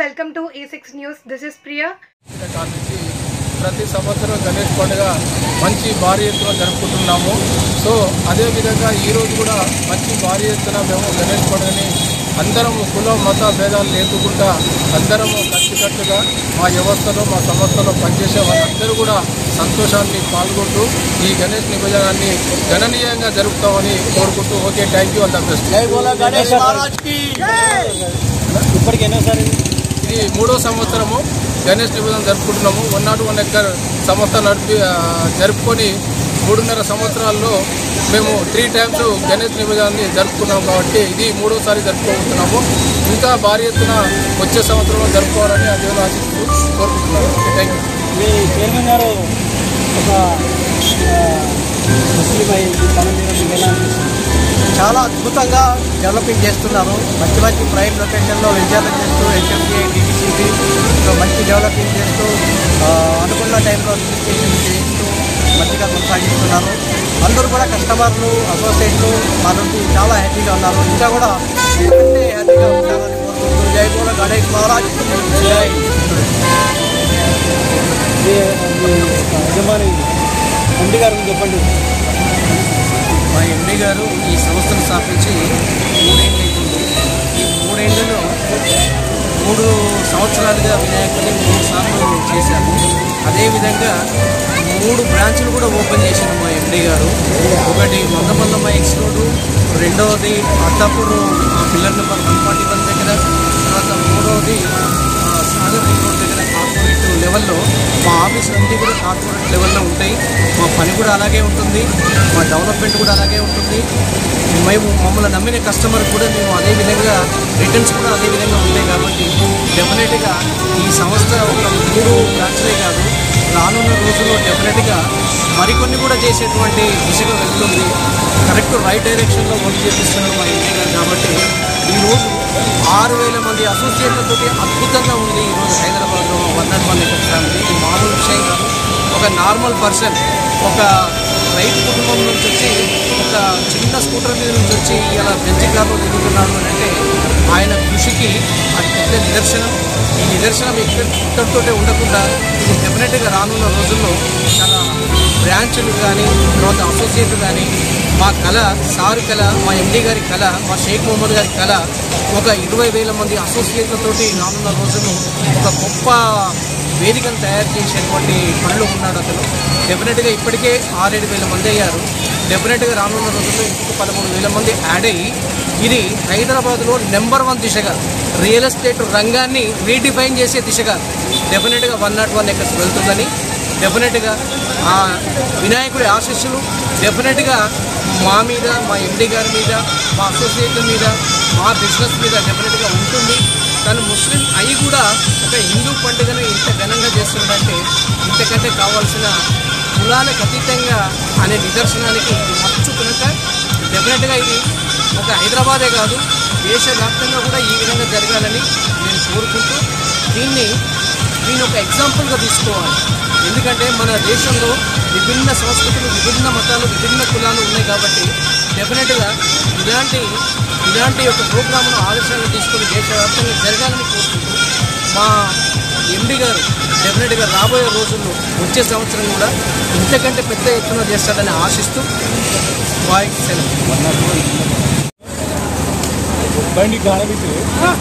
welcome to A6 News. This is Priya. ప్రతి సంవత్సరం గణేష్ పండుగ మంచి భారీ ఎత్తున జరుపుకుంటున్నాము. సో అదేవిధంగా ఈరోజు కూడా మంచి భారీ ఎత్తున మేము గణేష్ పండుగని అందరం కుల మత భేదాలు లేకుండా అందరము కలిసికట్టుగా మా వ్యవస్థలో మా సంస్థలో పనిచేసే వాళ్ళందరూ కూడా సంతోషాన్ని పాల్గొంటూ ఈ గణేష్ నిమజ్జనాన్ని గణనీయంగా జరుపుతామని కోరుకుంటూ okay thank you all the best. ఇప్పటికి ఎన్నోసారి ఇది 3వ సంవత్సరము గణేష్ నిమజ్జనం జరుపుకుంటున్నాము. 101 ఎకర్ సంస్థ జరుపుకొని 3.5 సంవత్సరాల్లో మేము 3 times గణేష్ నిమజ్జనాన్ని జరుపుకున్నాం కాబట్టి ఇది 3వసారి జరుపుకోబోతున్నాము. ఇంకా భారీ ఎత్తున వచ్చే సంవత్సరంలో జరుపుకోవాలని ఆ దేవుని ఆశిస్తూ కోరుకుంటున్నాను. Thank you. మీ చైర్మన్ గారు ఒక ముస్లిం చాలా అద్భుతంగా డెవలపింగ్ చేస్తున్నారు. మంచి మంచి ప్రైమ్ లొకేషన్లో వెంచర్లు చేస్తూ హెచ్ఎండిఏ డిటిసిపి మంచి డెవలపింగ్ చేస్తూ అనుకున్న టైంలో అడ్మినిస్ట్రేషన్ చేస్తూ మంచిగా కొనసాగిస్తున్నారు. అందరూ కూడా కస్టమర్లు అసోసియేట్లు మా నుండి చాలా హ్యాపీగా ఉన్నారు. ఇంకా కూడా అంటే హ్యాపీగా ఉంటారని కోరుకుంటూ జై బోలో గణేష్ మహారాజ్ జై. యజమాని ఎండి గారు చెప్పండి. మా ఎండి గారు ఈ సంస్థను స్థాపించి 3 ఏళ్ళు అవుతుంది. ఈ 3 ఏళ్లలో 3 సంవత్సరాలుగా వినాయకుడిని 3 సార్లు చేశాము. అదేవిధంగా 3 బ్రాంచ్లు కూడా ఓపెన్ చేశాము మా ఎండి గారు. ఒకటి మందమల్లమ్మ ఎక్స్ రోడ్డు, రెండవది అత్తాపూర్ పిల్లర్ నెంబర్ 141 దగ్గర, తర్వాత 3వది సాగర్ రింగ్ రోడ్ దగ్గర కార్పొరేట్ లెవెల్లో. మా ఆఫీసులు అన్నీ కూడా కార్పొరేట్ లెవెల్లో ఉంటాయి. మా పని కూడా అలాగే ఉంటుంది, మా డెవలప్మెంట్ కూడా అలాగే ఉంటుంది. మేము మమ్మల్ని నమ్మిన కస్టమర్ కూడా మేము అదేవిధంగా రిటర్న్స్ కూడా అదేవిధంగా ఉంటాయి. కాబట్టి డెఫినెట్గా ఈ సంస్థ ఒక 3 బ్రాంచ్లే కాదు, రానున్న రోజుల్లో డెఫినెట్గా మరికొన్ని కూడా చేసేటువంటి దిశగా వెళ్తుంది. కరెక్ట్ రైట్ డైరెక్షన్లో వర్క్ చేపిస్తున్నారు మా ఎండి గారు. కాబట్టి ఈరోజు 6,000 మంది అసోసియేట్లతో అద్భుతంగా ఉంది ఈరోజు హైదరాబాద్లో 101 ఎకర్ ఫ్యామిలీ. ఇది మామూలు విషయం కాదు. ఒక నార్మల్ పర్సన్, ఒక రైతు కుటుంబం నుంచి వచ్చి ఒక చిన్న స్కూటర్ మీద నుంచి వచ్చి ఇలా బెంచ్ కార్లో తిరుగుతున్నాడు అని అంటే ఆయన కృషికి అది పెద్ద నిదర్శనం. ఈ నిదర్శనం ఇక్కడితోటే ఉండకుండా ఇది డెఫినెట్గా రానున్న రోజుల్లో చాలా బ్రాంచ్లు కానీ తర్వాత అసోసియేట్లు కానీ మా కళ, సార్ కళ, మా ఎండి గారి కళ, మా షేక్ మొహమ్మద్ గారి కళ ఒక 20,000 మంది అసోసియేట్లతోటి రానున్న రోజులు ఒక గొప్ప వేదికను తయారు చేసేటువంటి పనిలో ఉన్నాడు అతను. డెఫినెట్గా ఇప్పటికే 6-7 మంది అయ్యారు. డెఫినెట్గా రానున్న రోజుల్లో ఇంకొక 13,000 మంది యాడ్ అయ్యి ఇది హైదరాబాద్లో నెంబర్ 1 దిశగా రియల్ ఎస్టేట్ రంగాన్ని రీడిఫైన్ చేసే దిశగా డెఫినెట్గా 101 ఎకర్స్ వెళ్తుందని, డెఫినెట్గా ఆ వినాయకుడి ఆశీస్సులు డెఫినెట్గా మా మీద, మా ఎండి గారి మీద, మా అసోసియేట్ల మీద, మా బిజినెస్ మీద డెఫినెట్గా ఉంటుంది. తను ముస్లిం అయి కూడా ఒక హిందూ పండుగను ఇంత ఘనంగా చేస్తున్నాడంటే ఇంతకంటే కావాల్సిన కులాలకు అతీతంగా అనే నిదర్శనానికి మచ్చు కనుక డెఫినెట్గా ఇది ఒక హైదరాబాదే కాదు దేశవ్యాప్తంగా కూడా ఈ విధంగా జరగాలని నేను కోరుకుంటూ దీన్ని ఒక ఎగ్జాంపుల్గా తీసుకోవాలి. ఎందుకంటే మన దేశంలో విభిన్న సంస్కృతులు, విభిన్న మతాలు, విభిన్న కులాలు ఉన్నాయి. కాబట్టి డెఫినెట్గా ఇలాంటి ఒక ప్రోగ్రామ్ను ఆదర్శంగా తీసుకొని దేశవ్యాప్తంగా జరగాలని కోరుకుంటూ మా ఎండి గారు డెఫినెట్గా రాబోయే రోజుల్లో వచ్చే సంవత్సరం కూడా ఇంతకంటే పెద్ద ఎత్తున చేస్తాడని ఆశిస్తూ బాయ్ సెలవు. బండి పైన పెడదాం.